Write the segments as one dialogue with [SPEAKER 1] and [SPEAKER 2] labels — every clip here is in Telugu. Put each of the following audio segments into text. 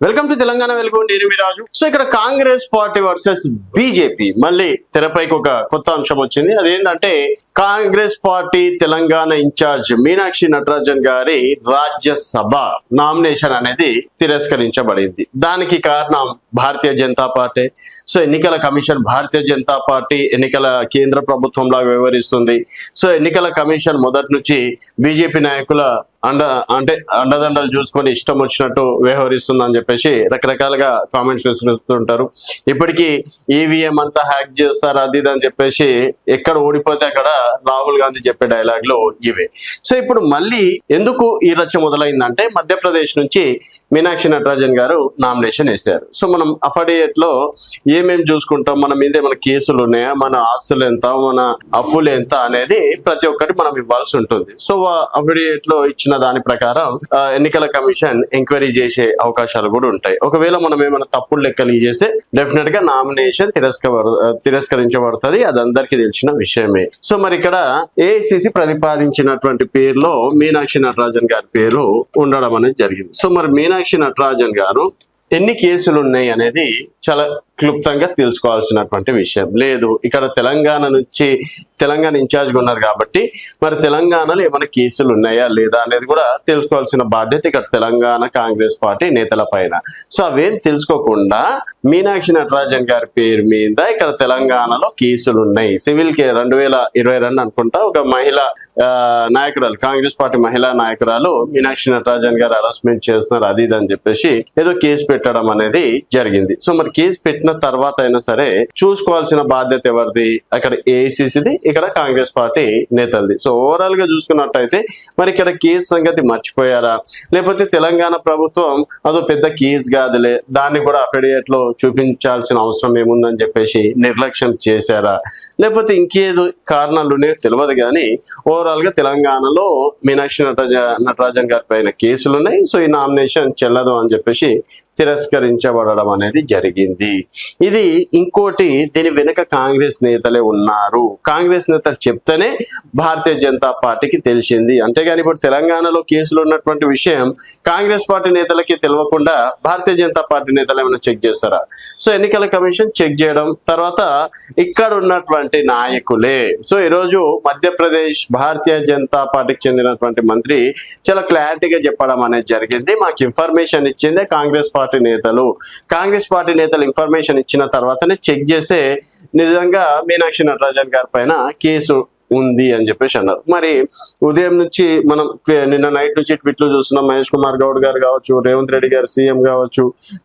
[SPEAKER 1] వెల్కమ్ టు తెలంగాణ వెలుగు నేను మీ రాజు. సో ఇక్కడ కాంగ్రెస్ పార్టీ వర్సెస్ బీజేపీ మళ్ళీ తెరపైకి ఒక కొత్త అంశం వచ్చింది. అదేంటంటే కాంగ్రెస్ పార్టీ తెలంగాణ ఇన్ఛార్జ్ మీనాక్షి నటరాజన్ గారి రాజ్యసభ నామినేషన్ అనేది తిరస్కరించబడింది. దానికి కారణం భారతీయ జనతా పార్టీ. సో ఎన్నికల కమిషన్ భారతీయ జనతా పార్టీ ఎన్నికల కేంద్ర ప్రభుత్వంలా వ్యవహరిస్తుంది. సో ఎన్నికల కమిషన్ మొదటి నుంచి బీజేపీ నాయకుల అండదండలు చూసుకొని ఇష్టం వచ్చినట్టు వ్యవహరిస్తుందని చెప్పేసి రకరకాలుగా కామెంట్స్ విసురుతుంటారు. ఇప్పటికీ ఈవీఎం అంతా హ్యాక్ చేస్తారు అది ఇది అని చెప్పేసి ఎక్కడ ఓడిపోతే అక్కడ రాహుల్ గాంధీ చెప్పే డైలాగ్లు ఇవే. సో ఇప్పుడు మళ్ళీ ఎందుకు ఈ రచ్చ మొదలైందంటే మధ్యప్రదేశ్ నుంచి మీనాక్షి నటరాజన్ గారు నామినేషన్ వేశారు. సో మనం అఫిడవిట్ లో ఏమేమి చూసుకుంటాం, మన మీద ఏమైనా కేసులు ఉన్నాయా, మన ఆస్తులు ఎంత, మన అప్పులు ఎంత అనేది ప్రతి ఒక్కటి మనం ఇవ్వాల్సి ఉంటుంది. సో అఫిడవిట్ లో ఇచ్చిన దాని ప్రకారం ఎన్నికల కమిషన్ ఎంక్వైరీ చేసే అవకాశాలు కూడా ఉంటాయి. ఒకవేళ మనం ఏమైనా తప్పుడు లెక్కలు చేస్తే డెఫినెట్ గా నామినేషన్ తిరస్కరించబడుతుంది. అది అందరికీ తెలిసిన విషయమే. సో మరి ఇక్కడ ఏఐసిసి ప్రతిపాదించినటువంటి పేరులో మీనాక్షి నటరాజన్ గారి పేరు ఉండడం అనేది జరిగింది. సో మరి మీనాక్షి నటరాజన్ గారు ఎన్ని కేసులు ఉన్నాయి అనేది చాలా క్లుప్తంగా తెలుసుకోవాల్సినటువంటి విషయం. లేదు ఇక్కడ తెలంగాణ ఇన్ఛార్జ్గా ఉన్నారు కాబట్టి మరి తెలంగాణలో ఏమైనా కేసులు ఉన్నాయా లేదా అనేది కూడా తెలుసుకోవాల్సిన బాధ్యత ఇక్కడ తెలంగాణ కాంగ్రెస్ పార్టీ నేతల పైన. సో అవేం తెలుసుకోకుండా మీనాక్షి నటరాజన్ గారి పేరు మీద ఇక్కడ తెలంగాణలో కేసులు ఉన్నాయి. సివిల్ 2022 అనుకుంటా ఒక మహిళా నాయకురాలు, కాంగ్రెస్ పార్టీ మహిళా నాయకురాలు మీనాక్షి నటరాజన్ గారు హరాస్మెంట్ చేస్తున్నారు అది ఇది అని చెప్పేసి ఏదో కేసు పెట్టడం అనేది జరిగింది. సో మరి కేసు పెట్టిన తర్వాత అయినా సరే చూసుకోవాల్సిన బాధ్యత ఎవరిది? అక్కడ ఏఐసిసిది, ఇక్కడ కాంగ్రెస్ పార్టీ నేతలది. సో ఓవరాల్ గా చూసుకున్నట్టయితే మరి ఇక్కడ కేసు సంగతి మర్చిపోయారా, లేకపోతే తెలంగాణ ప్రభుత్వం అదో పెద్ద కేసు కాదులే దాన్ని కూడా అఫిడవిట్ లో చూపించాల్సిన అవసరం ఏముందని చెప్పేసి నిర్లక్ష్యం చేశారా, లేకపోతే ఇంకేదో కారణాలు తెలియదు. కానీ ఓవరాల్ గా తెలంగాణలో మీనాక్షి నటరాజన్ గారి పైన కేసులు ఉన్నాయి. సో ఈ నామినేషన్ చెల్లదు అని చెప్పేసి తిరస్కరించబడడం అనేది జరిగింది. ఇది ఇంకోటి, దీని వెనుక కాంగ్రెస్ నేతలే ఉన్నారు. కాంగ్రెస్ నేతలు చెప్తేనే భారతీయ జనతా పార్టీకి తెలిసింది. అంతేగాని ఇప్పుడు తెలంగాణలో కేసులు ఉన్నటువంటి విషయం కాంగ్రెస్ పార్టీ నేతలకి తెలియకుండా భారతీయ జనతా పార్టీ నేతలు ఏమైనా చెక్ చేస్తారా? సో ఎన్నికల కమిషన్ చెక్ చేయడం తర్వాత ఇక్కడ ఉన్నటువంటి నాయకులే. సో ఈరోజు మధ్యప్రదేశ్ భారతీయ జనతా పార్టీకి చెందినటువంటి మంత్రి చాలా క్లారిటీగా చెప్పడం అనేది జరిగింది. మాకు ఇన్ఫర్మేషన్ ఇచ్చిందే కాంగ్రెస్ పార్టీ నేతలు. కాంగ్రెస్ పార్టీ నేతలు ఇన్ఫర్మేషన్ ఇచ్చిన తర్వాతనే చెక్ చేస్తే నిజంగా మీనాక్షి నటరాజన్ గారి పైన కేసు ఉంది అని చెప్పేసి అన్నారు. మరి ఉదయం నుంచి మనం నిన్న నైట్ నుంచి ట్వీట్లు చూస్తున్నాం. మహేష్ కుమార్ గౌడ్ గారు కావచ్చు, రేవంత్ రెడ్డి గారు సీఎం కావచ్చు,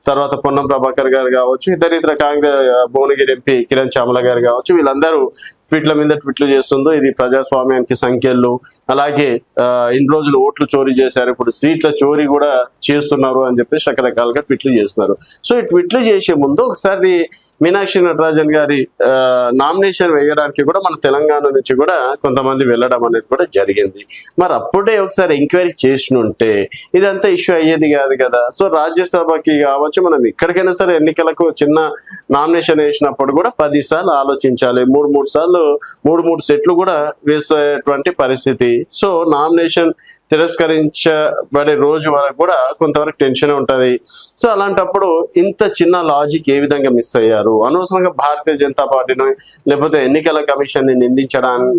[SPEAKER 1] తర్వాత పొన్నం ప్రభాకర్ గారు కావచ్చు, ఇతర కాంగ్రెస్ భువనగిరి ఎంపీ కిరణ్ చామల గారు కావచ్చు, వీళ్ళందరూ ట్వీట్ల మీద ట్వీట్లు చేస్తుందో ఇది ప్రజాస్వామ్యానికి సంఖ్యలు, అలాగే ఇన్ని రోజులు ఓట్లు చోరీ చేశారు, ఇప్పుడు సీట్ల చోరీ కూడా చేస్తున్నారు అని చెప్పేసి రకరకాలుగా ట్వీట్లు చేస్తున్నారు. సో ఈ ట్వీట్లు చేసే ముందు ఒకసారి మీనాక్షి నటరాజన్ గారి నామినేషన్ వేయడానికి కూడా మన తెలంగాణ నుంచి కూడా కొంతమంది వెళ్ళడం అనేది కూడా జరిగింది. మరి అప్పుడే ఒకసారి ఎంక్వైరీ చేసినుంటే ఇదంతా ఇష్యూ అయ్యేది కాదు కదా. సో రాజ్యసభకి కావచ్చు, మనం ఎక్కడికైనా సరే ఎన్నికలకు చిన్న నామినేషన్ వేసినప్పుడు కూడా 10 సార్లు ఆలోచించాలి, మూడు సెట్లు కూడా వేసేటువంటి పరిస్థితి. సో నామినేషన్ తిరస్కరించబడే రోజు వరకు కూడా కొంతవరకు టెన్షన్ ఉంటది. సో అలాంటప్పుడు ఇంత చిన్న లాజిక్ ఏ విధంగా మిస్ అయ్యారు? అనవసరంగా భారతీయ జనతా పార్టీని లేకపోతే ఎన్నికల కమిషన్ ని నిందించడానికి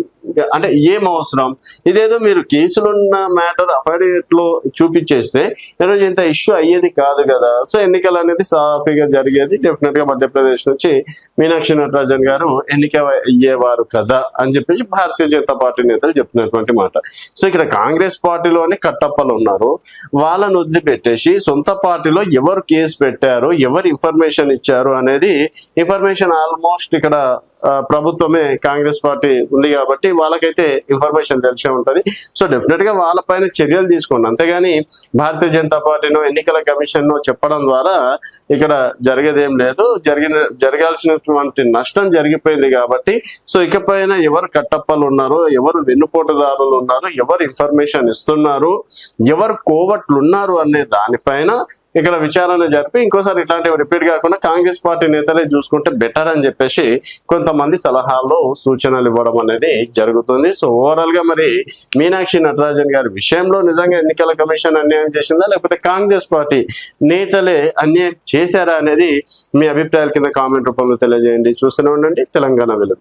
[SPEAKER 1] అంటే ఏం అవసరం? ఇదేదో మీరు కేసులున్న మ్యాటర్ అఫిడవిట్ లో చూపించేస్తే ఈరోజు ఇంత ఇష్యూ అయ్యేది కాదు కదా. సో ఎన్నికలు అనేది సాఫీగా జరిగేది. డెఫినెట్ గా మధ్యప్రదేశ్ నుంచి మీనాక్షి నటరాజన్ గారు ఎన్నిక అయ్యేవారు కదా అని చెప్పేసి భారతీయ జనతా పార్టీ నేతలు చెప్తున్నటువంటి మాట. సో ఇక్కడ కాంగ్రెస్ పార్టీలోనే కట్టప్పలు ఉన్నారు. వాళ్ళను వదిలిపెట్టేసి సొంత పార్టీలో ఎవరు కేసు పెట్టారు, ఎవరు ఇన్ఫర్మేషన్ ఇచ్చారు అనేది ఇన్ఫర్మేషన్ ఆల్మోస్ట్ ఇక్కడ ప్రభుత్వమే కాంగ్రెస్ పార్టీ ఉంది కాబట్టి వాళ్ళకైతే ఇన్ఫర్మేషన్ తెలిసే ఉంటది. సో డెఫినెట్ గా వాళ్ళపైన చర్యలు తీసుకోండి. అంతేగాని భారతీయ జనతా పార్టీనో ఎన్నికల కమిషన్ చెప్పడం ద్వారా ఇక్కడ జరిగేదేం లేదు. జరగాల్సినటువంటి నష్టం జరిగిపోయింది కాబట్టి సో ఇకపైన ఎవరు కట్టప్పలు ఉన్నారు, ఎవరు వెన్నుపోటుదారులు ఉన్నారు, ఎవరు ఇన్ఫర్మేషన్ ఇస్తున్నారు, ఎవరు కోవట్లు ఉన్నారు అనే దానిపైన ఇక్కడ విచారణ జరిపి ఇంకోసారి ఇట్లాంటివి రిపీట్ కాకుండా కాంగ్రెస్ పార్టీ నేతలే చూసుకుంటే బెటర్ అని చెప్పేసి కొంతమంది సలహాలు సూచనలు ఇవ్వడం అనేది జరుగుతుంది. సో ఓవరాల్ గా మరి మీనాక్షి నటరాజన్ గారి విషయంలో నిజంగా ఎన్నికల కమిషన్ అన్యాయం చేసిందా, లేకపోతే కాంగ్రెస్ పార్టీ నేతలే అన్యాయం చేశారా అనేది మీ అభిప్రాయాల కింద కామెంట్ రూపంలో తెలియజేయండి. చూస్తూనే ఉండండి తెలంగాణ వెలుగు.